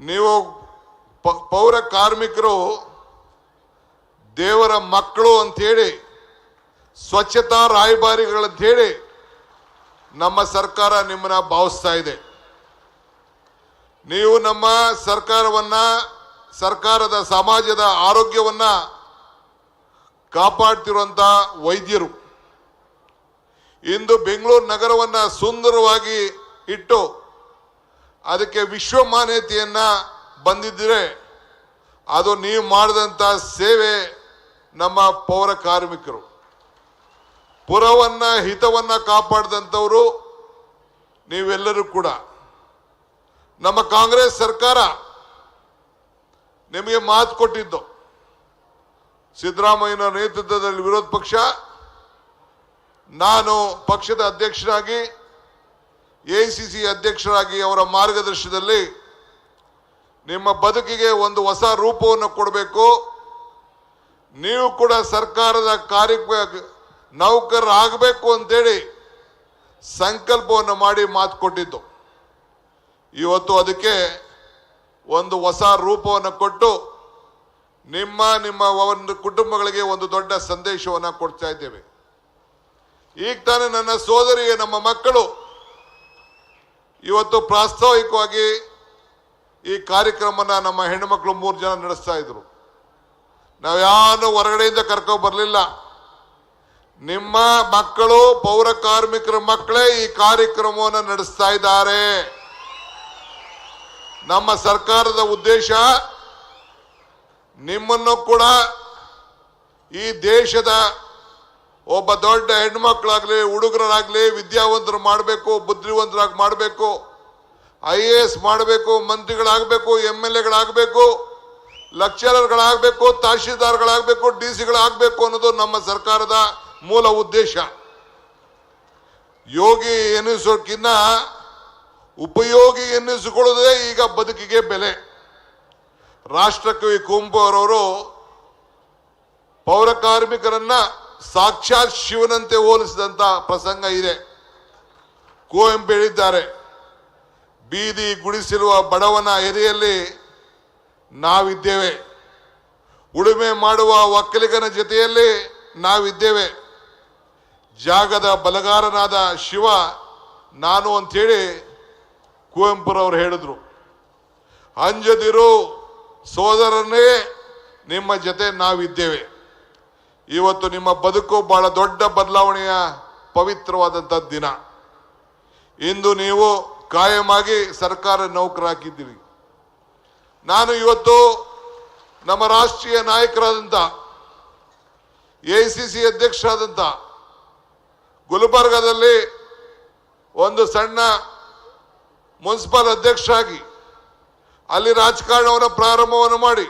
ನೀವು ಪೌರ ಕಾರ್ಮಿಕರು ದೇವರ ಮಕ್ಕಳು ಅಂತೇಳಿ ಸ್ವಚ್ಛತಾ ರಾಯಭಾರಿಗಳಂತೇಳಿ ನಮ್ಮ ಸರ್ಕಾರ ನಿಮ್ಮನ್ನ ಭಾವಿಸ್ತಾ ಇದೆ. ನೀವು ನಮ್ಮ ಸರ್ಕಾರದ ಸಮಾಜದ ಆರೋಗ್ಯವನ್ನ ಕಾಪಾಡ್ತಿರುವಂತ ವೈದ್ಯರು ಇಂದು ಬೆಂಗಳೂರು ನಗರವನ್ನ ಸುಂದರವಾಗಿ ಇಟ್ಟು ಅದಕ್ಕೆ ವಿಶ್ವಮಾನ್ಯತೆಯನ್ನ ಬಂದಿದ್ದರೆ ಅದು ನೀವು ಮಾಡಿದಂತ ಸೇವೆ. ನಮ್ಮ ಪೌರ ಕಾರ್ಮಿಕರು ಪುರವನ್ನ ಹಿತವನ್ನ ಕಾಪಾಡಿದಂಥವರು ನೀವೆಲ್ಲರೂ ಕೂಡ. ನಮ್ಮ ಕಾಂಗ್ರೆಸ್ ಸರ್ಕಾರ ನಿಮಗೆ ಮಾತು ಕೊಟ್ಟಿದ್ದು, ಸಿದ್ದರಾಮಯ್ಯನ ನೇತೃತ್ವದಲ್ಲಿ ವಿರೋಧ ಪಕ್ಷ, ನಾನು ಪಕ್ಷದ ಅಧ್ಯಕ್ಷರಾಗಿ ಎಐಸಿಸಿ ಅಧ್ಯಕ್ಷರಾಗಿ ಅವರ ಮಾರ್ಗದರ್ಶನದಲ್ಲಿ ನಿಮ್ಮ ಬದುಕಿಗೆ ಒಂದು ಹೊಸ ರೂಪವನ್ನು ಕೊಡಬೇಕು. ನೀವು ಕೂಡ ಸರ್ಕಾರದ ನೌಕರರಾಗಬೇಕು ಅಂತೇಳಿ ಸಂಕಲ್ಪವನ್ನು ಮಾಡಿ ಮಾತು ಕೊಟ್ಟಿದ್ದು. ಇವತ್ತು ಅದಕ್ಕೆ ಒಂದು ಹೊಸ ರೂಪವನ್ನು ಕೊಟ್ಟು ನಿಮ್ಮ ಒಂದು ಕುಟುಂಬಗಳಿಗೆ ಒಂದು ದೊಡ್ಡ ಸಂದೇಶವನ್ನು ಕೊಡ್ತಾ ಇದ್ದೇವೆ. ಈಗ ತಾನೇ ನನ್ನ ಸೋದರಿಗೆ ನಮ್ಮ ಮಕ್ಕಳು ಇವತ್ತು ಪ್ರಾಸ್ತಾವಿಕವಾಗಿ ಈ ಕಾರ್ಯಕ್ರಮನ ನಮ್ಮ ಹೆಣ್ಣುಮಕ್ಕಳು 3 ಜನ ನಡೆಸ್ತಾ ಇದ್ರು. ನಾವು ಯಾರು ಹೊರಗಡೆಯಿಂದ ಕರ್ಕೊ ಬರಲಿಲ್ಲ. ನಿಮ್ಮ ಮಕ್ಕಳು ಪೌರ ಕಾರ್ಮಿಕರ ಮಕ್ಕಳೇ ಈ ಕಾರ್ಯಕ್ರಮವನ್ನು ನಡೆಸ್ತಾ ಇದ್ದಾರೆ. ನಮ್ಮ ಸರ್ಕಾರದ ಉದ್ದೇಶ ನಿಮ್ಮನ್ನು ಕೂಡ ಈ ದೇಶದ ಒಬ್ಬ ದೊಡ್ಡ ಹೆಣ್ಮಕ್ಳಾಗ್ಲಿ ಹುಡುಗರಾಗ್ಲಿ ವಿದ್ಯಾವಂತರು ಮಾಡಬೇಕು, ಬುದ್ಧಿವಂತರಾಗಿ ಮಾಡಬೇಕು, IAS ಮಾಡಬೇಕು, ಮಂತ್ರಿಗಳಾಗಬೇಕು, MLAಗಳಾಗಬೇಕು, ಲೆಕ್ಚರರ್ಗಳಾಗಬೇಕು, ತಹಶೀಲ್ದಾರ್ಗಳಾಗಬೇಕು, DC ಅನ್ನೋದು ನಮ್ಮ ಸರ್ಕಾರದ ಮೂಲ ಉದ್ದೇಶ. ಯೋಗಿ ಎನ್ನಿಸೋಕ್ಕಿಂತ ಉಪಯೋಗಿ ಎನ್ನಿಸಿಕೊಳ್ಳೋದೇ ಈಗ ಬದುಕಿಗೆ ಬೆಲೆ. ರಾಷ್ಟ್ರಕವಿ ಕುವೆಂಪು ಅವರವರು ಪೌರ ಕಾರ್ಮಿಕರನ್ನ ಸಾಕ್ಷಾತ್ ಶಿವನಂತೆ ಹೋಲಿಸಿದಂತ ಪ್ರಸಂಗ ಇದೆ. ಕುವೆಂಪು ಹೇಳಿದ್ದಾರೆ, ಬೀದಿ ಗುಡಿಸಿರುವ ಬಡವನ ಎದೆಯಲ್ಲಿ ನಾವಿದ್ದೇವೆ, ಉಳುಮೆ ಮಾಡುವ ಒಕ್ಕಲಿಗನ ಜೊತೆಯಲ್ಲಿ ನಾವಿದ್ದೇವೆ, ಜಾಗದ ಬಲಗಾರನಾದ ಶಿವ ನಾನು ಅಂಥೇಳಿ ಕುವೆಂಪುರವರು ಹೇಳಿದ್ರು. ಅಂಜದಿರು ಸೋದರನೇ, ನಿಮ್ಮ ಜೊತೆ ನಾವಿದ್ದೇವೆ. ಇವತ್ತು ನಿಮ್ಮ ಬದುಕು ಬಹಳ ದೊಡ್ಡ ಬದಲಾವಣೆಯ ಪವಿತ್ರವಾದಂಥ ದಿನ. ಇಂದು ನೀವು ಕಾಯಮಾಗಿ ಸರ್ಕಾರ ನೌಕರಾಗಿದ್ದೀರಿ. ನಾನು ಇವತ್ತು ನಮ್ಮ ರಾಷ್ಟ್ರೀಯ ನಾಯಕರಾದಂಥ AICC ಅಧ್ಯಕ್ಷರಾದಂಥ ಗುಲ್ಬರ್ಗಾದಲ್ಲಿ ಒಂದು ಸಣ್ಣ ಮುನ್ಸಿಪಲ್ ಅಧ್ಯಕ್ಷರಾಗಿ ಅಲ್ಲಿ ರಾಜಕಾರಣವನ್ನು ಪ್ರಾರಂಭವನ್ನು ಮಾಡಿ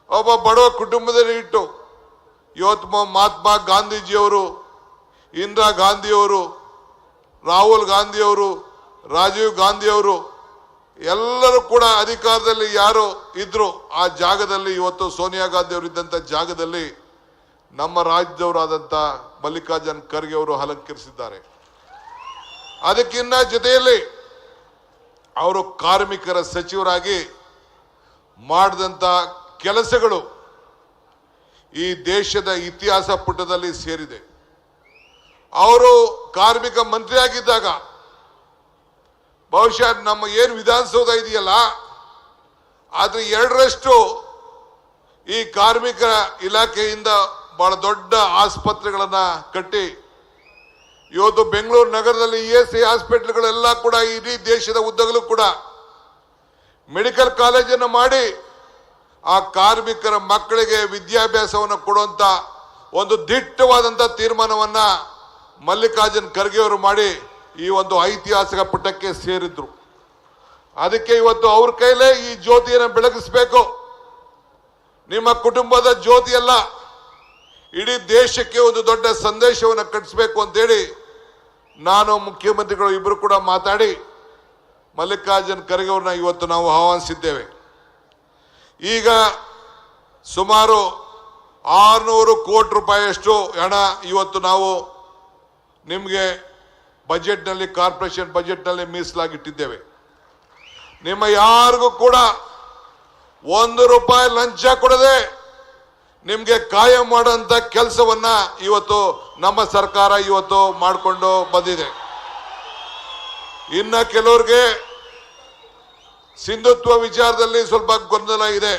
ಒಬ್ಬ ಬಡವ ಕುಟುಂಬದಲ್ಲಿ ಇಟ್ಟು ಇವತ್ತು ಮಹಾತ್ಮ ಗಾಂಧೀಜಿಯವರು, ಇಂದಿರಾ ಗಾಂಧಿಯವರು, ರಾಹುಲ್ ಗಾಂಧಿಯವರು, ರಾಜೀವ್ ಗಾಂಧಿಯವರು ಎಲ್ಲರೂ ಕೂಡ ಅಧಿಕಾರದಲ್ಲಿ ಯಾರು ಇದ್ರು ಆ ಜಾಗದಲ್ಲಿ ಇವತ್ತು ಸೋನಿಯಾ ಗಾಂಧಿ ಅವರು ಇದ್ದಂಥ ಜಾಗದಲ್ಲಿ ನಮ್ಮ ರಾಜ್ಯದವರಾದಂಥ ಮಲ್ಲಿಕಾರ್ಜುನ್ ಖರ್ಗೆ ಅವರು ಅಲಂಕರಿಸಿದ್ದಾರೆ. ಅದಕ್ಕಿನ್ನ ಜೊತೆಯಲ್ಲಿ ಅವರು ಕಾರ್ಮಿಕರ ಸಚಿವರಾಗಿ ಮಾಡಿದಂಥ ಕೆಲಸಗಳು ಈ ದೇಶದ ಇತಿಹಾಸ ಪುಟದಲ್ಲಿ ಸೇರಿದೆ. ಅವರು ಕಾರ್ಮಿಕ ಮಂತ್ರಿ ಆಗಿದ್ದಾಗ ಬಹುಶಃ ನಮ್ಮ ಏನು ವಿಧಾನಸೌಧ ಇದೆಯಲ್ಲ ಆದ್ರೆ 2ರಷ್ಟು ಈ ಕಾರ್ಮಿಕ ಇಲಾಖೆಯಿಂದ ಬಹಳ ದೊಡ್ಡ ಆಸ್ಪತ್ರೆಗಳನ್ನ ಕಟ್ಟಿ ಇವತ್ತು ಬೆಂಗಳೂರು ನಗರದಲ್ಲಿ ESI ಹಾಸ್ಪಿಟಲ್ಗಳೆಲ್ಲ ಕೂಡ ಇಡೀ ದೇಶದ ಉದ್ದಗಲೂ ಕೂಡ ಮೆಡಿಕಲ್ ಕಾಲೇಜನ್ನು ಮಾಡಿ ಆ ಕಾರ್ಮಿಕರ ಮಕ್ಕಳಿಗೆ ವಿದ್ಯಾಭ್ಯಾಸವನ್ನು ಕೊಡುವಂತ ಒಂದು ದಿಟ್ಟವಾದಂಥ ತೀರ್ಮಾನವನ್ನ ಮಲ್ಲಿಕಾರ್ಜುನ್ ಖರ್ಗೆ ಅವರು ಮಾಡಿ ಈ ಒಂದು ಐತಿಹಾಸಿಕ ಪುಟಕ್ಕೆ ಸೇರಿದ್ರು. ಅದಕ್ಕೆ ಇವತ್ತು ಅವ್ರ ಕೈಲೇ ಈ ಜ್ಯೋತಿಯನ್ನು ಬೆಳಗಿಸಬೇಕು. ನಿಮ್ಮ ಕುಟುಂಬದ ಜ್ಯೋತಿ ಅಲ್ಲ, ಇಡೀ ದೇಶಕ್ಕೆ ಒಂದು ದೊಡ್ಡ ಸಂದೇಶವನ್ನು ಕಟ್ಟಿಸಬೇಕು ಅಂತೇಳಿ ನಾನು ಮುಖ್ಯಮಂತ್ರಿಗಳು ಇಬ್ಬರು ಕೂಡ ಮಾತಾಡಿ ಮಲ್ಲಿಕಾರ್ಜುನ್ ಖರ್ಗೆ ಅವ್ರನ್ನ ಇವತ್ತು ನಾವು ಆಹ್ವಾನಿಸಿದ್ದೇವೆ. ಈಗ ಸುಮಾರು 600 ಕೋಟಿ ರೂಪಾಯಿಯಷ್ಟು ಹಣ ಇವತ್ತು ನಾವು ನಿಮಗೆ ಬಜೆಟ್ನಲ್ಲಿ, ಕಾರ್ಪೊರೇಷನ್ ಬಜೆಟ್ನಲ್ಲಿ ಮೀಸಲಾಗಿಟ್ಟಿದ್ದೇವೆ. ನಿಮ್ಮ ಯಾರಿಗೂ ಕೂಡ ₹1 ಲಂಚ ಕೊಡದೆ ನಿಮ್ಗೆ ಕಾಯಂ ಮಾಡುವಂತ ಕೆಲಸವನ್ನ ಇವತ್ತು ನಮ್ಮ ಸರ್ಕಾರ ಇವತ್ತು ಮಾಡಿಕೊಂಡು ಬಂದಿದೆ. ಇನ್ನ ಕೆಲವರಿಗೆ ಸಿಂಧುತ್ವ ವಿಚಾರದಲ್ಲಿ ಸ್ವಲ್ಪ ಗೊಂದಲ ಇದೆ.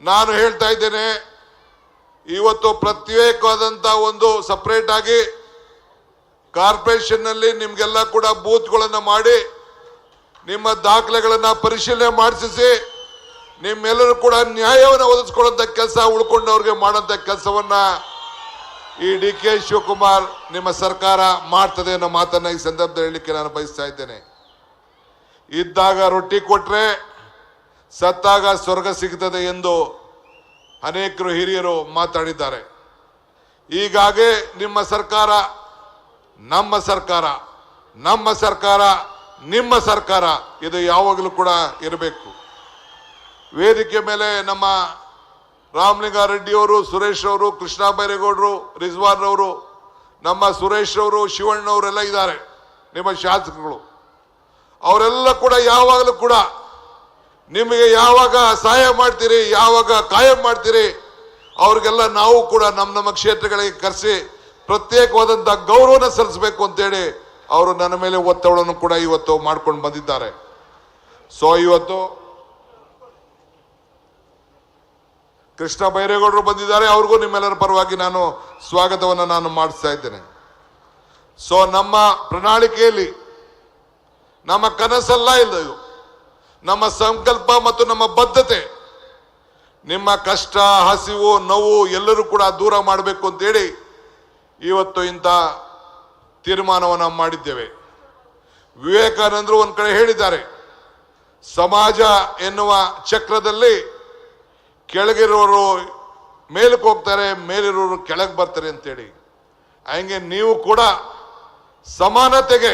ನಾನು ಹೇಳ್ತಾ ಇದ್ದೇನೆ, ಇವತ್ತು ಪ್ರತ್ಯೇಕವಾದಂತ ಒಂದು ಸಪರೇಟ್ ಆಗಿ ಕಾರ್ಪೊರೇಷನ್ ನಲ್ಲಿ ನಿಮ್ಗೆಲ್ಲ ಕೂಡ ಬೂತ್ಗಳನ್ನು ಮಾಡಿ ನಿಮ್ಮ ದಾಖಲೆಗಳನ್ನ ಪರಿಶೀಲನೆ ಮಾಡಿಸಿ ನಿಮ್ಮೆಲ್ಲರೂ ಕೂಡ ನ್ಯಾಯವನ್ನು ಒದಗಿಸಿಕೊಳ್ಳುವಂತ ಕೆಲಸ ಉಳ್ಕೊಂಡವ್ರಿಗೆ ಮಾಡುವಂತ ಕೆಲಸವನ್ನ ಈ ಡಿ.ಕೆ. ಶಿವಕುಮಾರ್ ನಿಮ್ಮ ಸರ್ಕಾರ ಮಾಡ್ತದೆ ಅನ್ನೋ ಮಾತನ್ನ ಈ ಸಂದರ್ಭದಲ್ಲಿ ಹೇಳಲಿಕ್ಕೆ ನಾನು ಬಯಸ್ತಾ ಇದ್ದೇನೆ. ಇದ್ದಾಗ ರೊಟ್ಟಿ ಕೊಟ್ರೆ ಸತ್ತಾಗ ಸ್ವರ್ಗ ಸಿಗ್ತದೆ ಎಂದು ಅನೇಕರು ಹಿರಿಯರು ಮಾತಾಡಿದ್ದಾರೆ. ಹೀಗಾಗಿ ನಿಮ್ಮ ಸರ್ಕಾರ ನಮ್ಮ ಸರ್ಕಾರ, ನಮ್ಮ ಸರ್ಕಾರ ನಿಮ್ಮ ಸರ್ಕಾರ, ಇದು ಯಾವಾಗಲೂ ಕೂಡ ಇರಬೇಕು. ವೇದಿಕೆ ಮೇಲೆ ನಮ್ಮ ರಾಮಲಿಂಗಾರೆಡ್ಡಿ ಅವರು, ಸುರೇಶ್ ಅವರು, ಕೃಷ್ಣ ಬೈರೇಗೌಡರು, ರಿಜ್ವಾನ್ ಅವರು, ನಮ್ಮ ಸುರೇಶ್ ಅವರು, ಶಿವಣ್ಣವರೆಲ್ಲ ಇದ್ದಾರೆ, ನಿಮ್ಮ ಶಾಸಕರು. ಅವರೆಲ್ಲ ಕೂಡ ಯಾವಾಗಲೂ ಕೂಡ ನಿಮಗೆ ಯಾವಾಗ ಸಹಾಯ ಮಾಡ್ತೀರಿ, ಯಾವಾಗ ಕಾಯಂ ಮಾಡ್ತೀರಿ, ಅವ್ರಿಗೆಲ್ಲ ನಾವು ಕೂಡ ನಮ್ಮ ಕ್ಷೇತ್ರಗಳಿಗೆ ಕರೆಸಿ ಪ್ರತ್ಯೇಕವಾದಂಥ ಗೌರವನ ಸಲ್ಲಿಸಬೇಕು ಅಂತೇಳಿ ಅವರು ನನ್ನ ಮೇಲೆ ಒತ್ತಡವನ್ನು ಕೂಡ ಇವತ್ತು ಮಾಡ್ಕೊಂಡು ಬಂದಿದ್ದಾರೆ. ಸೊ ಇವತ್ತು ಕೃಷ್ಣ ಬೈರೇಗೌಡರು ಬಂದಿದ್ದಾರೆ, ಅವ್ರಿಗೂ ನಿಮ್ಮೆಲ್ಲರ ಪರವಾಗಿ ನಾನು ಸ್ವಾಗತವನ್ನು ನಾನು ಮಾಡಿಸ್ತಾ ಇದ್ದೇನೆ. ಸೊ ನಮ್ಮ ಪ್ರಣಾಳಿಕೆಯಲ್ಲಿ ನಮ್ಮ ಕನಸಲ್ಲ ಇಲ್ಲ, ಇದು ನಮ್ಮ ಸಂಕಲ್ಪ ಮತ್ತು ನಮ್ಮ ಬದ್ಧತೆ. ನಿಮ್ಮ ಕಷ್ಟ, ಹಸಿವು, ನೋವು ಎಲ್ಲರೂ ಕೂಡ ದೂರ ಮಾಡಬೇಕು ಅಂತೇಳಿ ಇವತ್ತು ಇಂಥ ತೀರ್ಮಾನವನ್ನು ಮಾಡಿದ್ದೇವೆ. ವಿವೇಕಾನಂದರು ಒಂದು ಕಡೆ ಹೇಳಿದ್ದಾರೆ, ಸಮಾಜ ಎನ್ನುವ ಚಕ್ರದಲ್ಲಿ ಕೆಳಗಿರೋರು ಮೇಲಕ್ಕೆ ಹೋಗ್ತಾರೆ, ಮೇಲಿರೋರು ಕೆಳಗೆ ಬರ್ತಾರೆ ಅಂತೇಳಿ. ಹಂಗೆ ನೀವು ಕೂಡ ಸಮಾನತೆಗೆ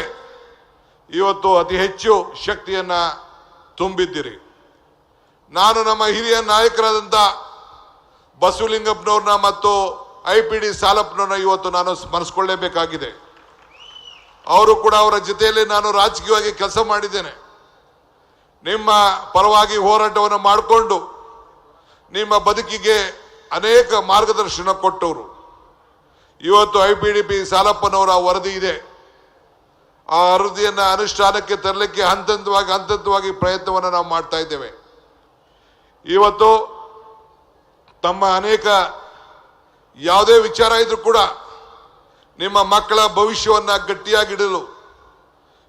ಇವತ್ತು ಅತಿ ಹೆಚ್ಚು ಶಕ್ತಿಯನ್ನ ತುಂಬಿದ್ದೀರಿ. ನಾನು ನಮ್ಮ ಹಿರಿಯ ನಾಯಕರಾದಂಥ ಬಸವಲಿಂಗಪ್ಪನವ್ರನ್ನ ಮತ್ತು IPD ಸಾಲಪ್ಪನವ್ರನ್ನ ಇವತ್ತು ನಾನು ಸ್ಮರಿಸ್ಕೊಳ್ಳೇಬೇಕಾಗಿದೆ. ಅವರು ಕೂಡ, ಅವರ ಜೊತೆಯಲ್ಲಿ ನಾನು ರಾಜಕೀಯವಾಗಿ ಕೆಲಸ ಮಾಡಿದ್ದೇನೆ. ನಿಮ್ಮ ಪರವಾಗಿ ಹೋರಾಟವನ್ನು ಮಾಡಿಕೊಂಡು ನಿಮ್ಮ ಬದುಕಿಗೆ ಅನೇಕ ಮಾರ್ಗದರ್ಶನ ಕೊಟ್ಟವರು. ಇವತ್ತು IPDP ಸಾಲಪ್ಪನವರ ವರದಿ ಇದೆ. ಆ ವರದಿಯನ್ನು ಅನುಷ್ಠಾನಕ್ಕೆ ತರಲಿಕ್ಕೆ ಹಂತವಾಗಿ ಪ್ರಯತ್ನವನ್ನು ನಾವು ಮಾಡ್ತಾ ಇದ್ದೇವೆ. ಇವತ್ತು ತಮ್ಮ ಅನೇಕ ಯಾವುದೇ ವಿಚಾರ ಇದ್ರೂ ಕೂಡ ನಿಮ್ಮ ಮಕ್ಕಳ ಭವಿಷ್ಯವನ್ನು ಗಟ್ಟಿಯಾಗಿಡಲು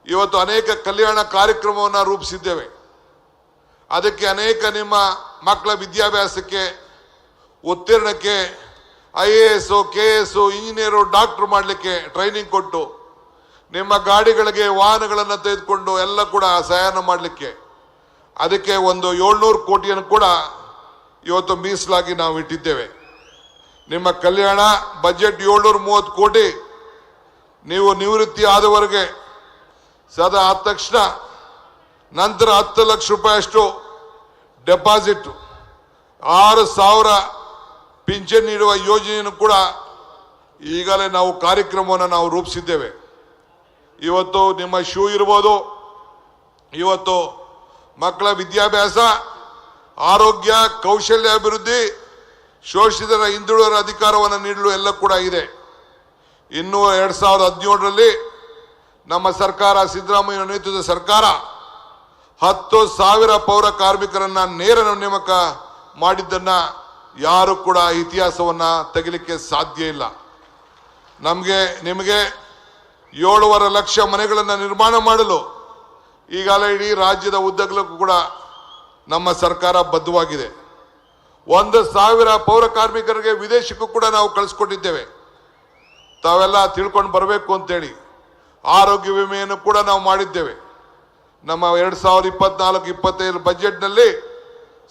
ಇವತ್ತು ಅನೇಕ ಕಲ್ಯಾಣ ಕಾರ್ಯಕ್ರಮವನ್ನು ರೂಪಿಸಿದ್ದೇವೆ. ಅದಕ್ಕೆ ಅನೇಕ ನಿಮ್ಮ ಮಕ್ಕಳ ವಿದ್ಯಾಭ್ಯಾಸಕ್ಕೆ, ಉತ್ತೀರ್ಣಕ್ಕೆ IAS, KS, ಇಂಜಿನಿಯರು, ಡಾಕ್ಟರ್ ಮಾಡಲಿಕ್ಕೆ ಟ್ರೈನಿಂಗ್ ಕೊಟ್ಟು, ನಿಮ್ಮ ಗಾಡಿಗಳಿಗೆ ವಾಹನಗಳನ್ನು ತೆಗೆದುಕೊಂಡು ಎಲ್ಲ ಕೂಡ ಸಹಾಯ ಮಾಡಲಿಕ್ಕೆ ಅದಕ್ಕೆ ಒಂದು 700 ಕೋಟಿಯನ್ನು ಕೂಡ ಇವತ್ತು ಮೀಸಲಾಗಿ ನಾವು ಇಟ್ಟಿದ್ದೇವೆ. ನಿಮ್ಮ ಕಲ್ಯಾಣ ಬಜೆಟ್ 730 ಕೋಟಿ. ನೀವು ನಿವೃತ್ತಿ ಆದವರೆಗೆ ಸದಾ ಆದ ತಕ್ಷಣ ನಂತರ 10 ಲಕ್ಷ ರೂಪಾಯಿ ಅಷ್ಟು ಡೆಪಾಸಿಟ್, 6,000 ಪಿಂಚಣಿ ನೀಡುವ ಯೋಜನೆಯನ್ನು ಕೂಡ ಈಗಲೇ ನಾವು ಕಾರ್ಯಕ್ರಮವನ್ನು ನಾವು ರೂಪಿಸಿದ್ದೇವೆ. ಇವತ್ತು ನಿಮ್ಮ ಶೂ ಇರ್ಬೋದು, ಇವತ್ತು ಮಕ್ಕಳ ವಿದ್ಯಾಭ್ಯಾಸ, ಆರೋಗ್ಯ, ಕೌಶಲ್ಯ ಅಭಿವೃದ್ಧಿ, ಶೋಷಿತರ ಹಿಂದುಳಿದವರ ಅಧಿಕಾರವನ್ನು ನೀಡಲು ಎಲ್ಲ ಕೂಡ ಇದೆ. ಇನ್ನು 2017ರಲ್ಲಿ ನಮ್ಮ ಸರ್ಕಾರ, ಸಿದ್ದರಾಮಯ್ಯ ನೇತೃತ್ವದ ಸರ್ಕಾರ 10,000 ಪೌರ ಕಾರ್ಮಿಕರನ್ನ ನೇರ ನೇಮಕ ಮಾಡಿದ್ದನ್ನ ಯಾರು ಕೂಡ ಇತಿಹಾಸವನ್ನ ತೆಗಿಲಿಕ್ಕೆ ಸಾಧ್ಯ ಇಲ್ಲ. ನಿಮಗೆ 7.5 ಲಕ್ಷ ಮನೆಗಳನ್ನು ನಿರ್ಮಾಣ ಮಾಡಲು ಈಗಾಗಲೇ ಇಡೀ ರಾಜ್ಯದ ಉದ್ದಗಲಕ್ಕೂ ಕೂಡ ನಮ್ಮ ಸರ್ಕಾರ ಬದ್ಧವಾಗಿದೆ. 1,000 ಪೌರ ಕಾರ್ಮಿಕರಿಗೆ ವಿದೇಶಕ್ಕೂ ಕೂಡ ನಾವು ಕಳಿಸ್ಕೊಟ್ಟಿದ್ದೇವೆ. ತಾವೆಲ್ಲ ತಿಳ್ಕೊಂಡು ಬರಬೇಕು ಅಂತೇಳಿ ಆರೋಗ್ಯ ವಿಮೆಯನ್ನು ಕೂಡ ನಾವು ಮಾಡಿದ್ದೇವೆ. ನಮ್ಮ 2024-25 ಬಜೆಟ್ನಲ್ಲಿ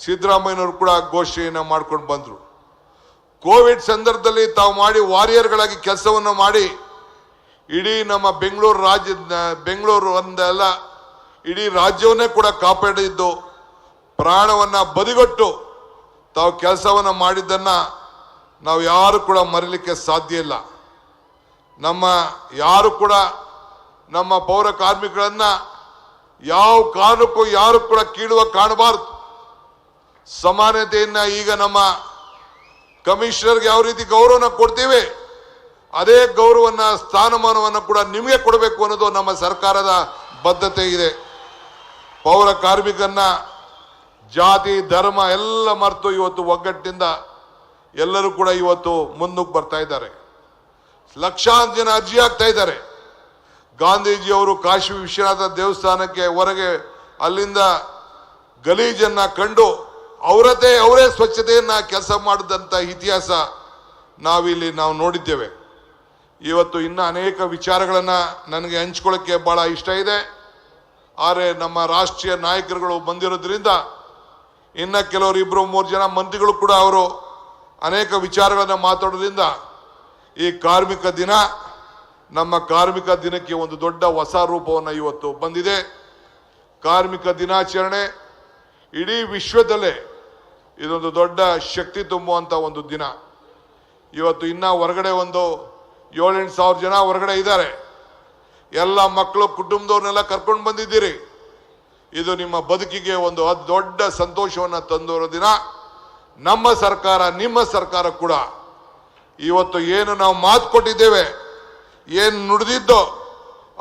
ಸಿದ್ದರಾಮಯ್ಯನವರು ಕೂಡ ಘೋಷಣೆಯನ್ನು ಮಾಡ್ಕೊಂಡು ಬಂದರು. ಕೋವಿಡ್ ಸಂದರ್ಭದಲ್ಲಿ ತಾವು ಮಾಡಿ ವಾರಿಯರ್ಗಳಾಗಿ ಕೆಲಸವನ್ನು ಮಾಡಿ ಇಡೀ ನಮ್ಮ ಬೆಂಗಳೂರು ಒಂದಲ್ಲ ಇಡೀ ರಾಜ್ಯವನ್ನೇ ಕೂಡ ಕಾಪಾಡಿದ್ದು, ಪ್ರಾಣವನ್ನು ಬದಿಗೊಟ್ಟು ತಾವು ಕೆಲಸವನ್ನು ಮಾಡಿದ್ದನ್ನು ನಾವು ಯಾರು ಕೂಡ ಮರೀಲಿಕ್ಕೆ ಸಾಧ್ಯ ಇಲ್ಲ. ಯಾರು ಕೂಡ ನಮ್ಮ ಪೌರ ಕಾರ್ಮಿಕರನ್ನ ಯಾವ ಕಾರಣಕ್ಕೂ ಯಾರು ಕೂಡ ಕೀಳುವ ಕಾಣಬಾರದು. ಸಮಾನತೆಯನ್ನ ಈಗ ನಮ್ಮ ಕಮಿಷನರ್ಗೆ ಯಾವ ರೀತಿ ಗೌರವನ ಕೊಡ್ತೀವಿ ಅದೇ ಗೌರವನ್ನ ಸ್ಥಾನಮಾನವನ್ನು ಕೂಡ ನಿಮಗೆ ಕೊಡಬೇಕು ಅನ್ನೋದು ನಮ್ಮ ಸರ್ಕಾರದ ಬದ್ಧತೆ ಇದೆ. ಪೌರ ಕಾರ್ಮಿಕರನ್ನ ಜಾತಿ ಧರ್ಮ ಎಲ್ಲ ಮರೆತು ಇವತ್ತು ಒಗ್ಗಟ್ಟಿನಿಂದ ಎಲ್ಲರೂ ಕೂಡ ಇವತ್ತು ಮುನ್ನುಗ್ಗಿ ಬರ್ತಾ ಇದ್ದಾರೆ. ಲಕ್ಷಾಂತರ ಜನ ಅರ್ಜಿ ಆಗ್ತಾ ಇದ್ದಾರೆ. ಗಾಂಧೀಜಿಯವರು ಕಾಶಿ ವಿಶ್ವನಾಥ ದೇವಸ್ಥಾನಕ್ಕೆ ಹೊರಗೆ ಅಲ್ಲಿಂದ ಗಲೀಜನ್ನ ಕಂಡು ಅವರೇ ಸ್ವಚ್ಛತೆಯನ್ನ ಕೆಲಸ ಮಾಡಿದಂಥ ಇತಿಹಾಸ ನಾವು ನೋಡಿದ್ದೇವೆ. ಇವತ್ತು ಇನ್ನು ಅನೇಕ ವಿಚಾರಗಳನ್ನ ನನಗೆ ಹಂಚ್ಕೊಳ್ಳೋಕ್ಕೆ ಬಹಳ ಇಷ್ಟ ಇದೆ. ಆದರೆ ನಮ್ಮ ರಾಷ್ಟ್ರೀಯ ನಾಯಕರುಗಳು ಬಂದಿರೋದ್ರಿಂದ ಇನ್ನ ಕೆಲವರು 2-3 ಜನ ಮಂತ್ರಿಗಳು ಕೂಡ ಅವರು ಅನೇಕ ವಿಚಾರಗಳನ್ನ ಮಾತಾಡೋದ್ರಿಂದ ಈ ಕಾರ್ಮಿಕ ದಿನ ನಮ್ಮ ಕಾರ್ಮಿಕ ದಿನಕ್ಕೆ ಒಂದು ದೊಡ್ಡ ಹೊಸ ರೂಪವನ್ನು ಇವತ್ತು ಬಂದಿದೆ. ಕಾರ್ಮಿಕ ದಿನಾಚರಣೆ ಇಡೀ ವಿಶ್ವದಲ್ಲೇ ಇದೊಂದು ದೊಡ್ಡ ಶಕ್ತಿ ತುಂಬುವಂತ ಒಂದು ದಿನ. ಇವತ್ತು ಇನ್ನ ಹೊರಗಡೆ ಒಂದು 7-8 ಸಾವಿರ ಜನ ಹೊರಗಡೆ ಇದ್ದಾರೆ. ಎಲ್ಲ ಮಕ್ಕಳು ಕುಟುಂಬದವ್ರನ್ನೆಲ್ಲ ಕರ್ಕೊಂಡು ಬಂದಿದ್ದೀರಿ. ಇದು ನಿಮ್ಮ ಬದುಕಿಗೆ ಒಂದು ದೊಡ್ಡ ಸಂತೋಷವನ್ನು ತಂದಿರೋ ದಿನ. ನಮ್ಮ ಸರ್ಕಾರ ನಿಮ್ಮ ಸರ್ಕಾರ ಕೂಡ ಇವತ್ತು ಏನು ನಾವು ಮಾತು ಕೊಟ್ಟಿದ್ದೇವೆ, ಏನು ನುಡಿದಿದ್ದೋ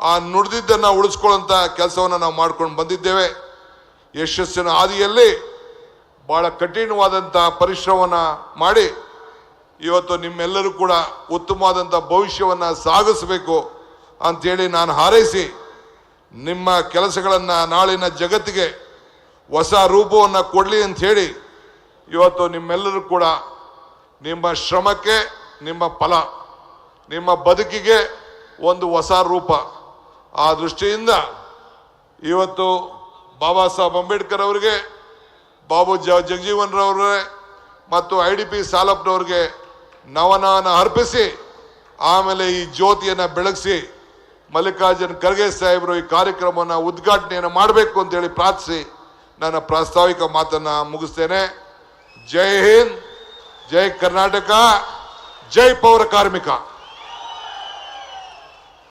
ಆ ನುಡಿದಿದ್ದನ್ನು ಉಳಿಸ್ಕೊಳ್ಳುವಂಥ ಕೆಲಸವನ್ನು ನಾವು ಮಾಡ್ಕೊಂಡು ಬಂದಿದ್ದೇವೆ. ಯಶಸ್ಸಿನ ಹಾದಿಯಲ್ಲಿ ಬಹಳ ಕಠಿಣವಾದಂಥ ಪರಿಶ್ರಮವನ್ನು ಮಾಡಿ ಇವತ್ತು ನಿಮ್ಮೆಲ್ಲರೂ ಕೂಡ ಉತ್ತಮವಾದಂಥ ಭವಿಷ್ಯವನ್ನು ಸಾಗಿಸಬೇಕು ಅಂಥೇಳಿ ನಾನು ಹಾರೈಸಿ ನಿಮ್ಮ ಕೆಲಸಗಳನ್ನು ನಾಳಿನ ಜಗತ್ತಿಗೆ ಹೊಸ ರೂಪವನ್ನು ಕೊಡಲಿ ಅಂತ ಹೇಳಿ ಇವತ್ತು ನಿಮ್ಮೆಲ್ಲರೂ ಕೂಡ ನಿಮ್ಮ ಶ್ರಮಕ್ಕೆ ನಿಮ್ಮ ಫಲ, ನಿಮ್ಮ ಬದುಕಿಗೆ ಒಂದು ಹೊಸ ರೂಪ. ಆ ದೃಷ್ಟಿಯಿಂದ ಇವತ್ತು ಬಾಬಾ ಸಾಹೇಬ್ ಅಂಬೇಡ್ಕರ್ ಅವರಿಗೆ, ಬಾಬು ಜಗಜೀವನ್ ರವರೇ ಮತ್ತು IDP ಸಾಲಪ್ಪನವ್ರಿಗೆ ನವನವನ್ನು ಅರ್ಪಿಸಿ ಆಮೇಲೆ ಈ ಜ್ಯೋತಿಯನ್ನು ಬೆಳಗಿಸಿ ಮಲ್ಲಿಕಾರ್ಜುನ್ ಖರ್ಗೆ ಸಾಹೇಬರು ಈ ಕಾರ್ಯಕ್ರಮವನ್ನು ಉದ್ಘಾಟನೆಯನ್ನು ಮಾಡಬೇಕು ಅಂತೇಳಿ ಪ್ರಾರ್ಥಿಸಿ ನನ್ನ ಪ್ರಾಸ್ತಾವಿಕ ಮಾತನ್ನು ಮುಗಿಸ್ತೇನೆ. ಜೈ ಹಿಂದ್, ಜೈ ಕರ್ನಾಟಕ, ಜೈ ಪೌರ ಕಾರ್ಮಿಕ.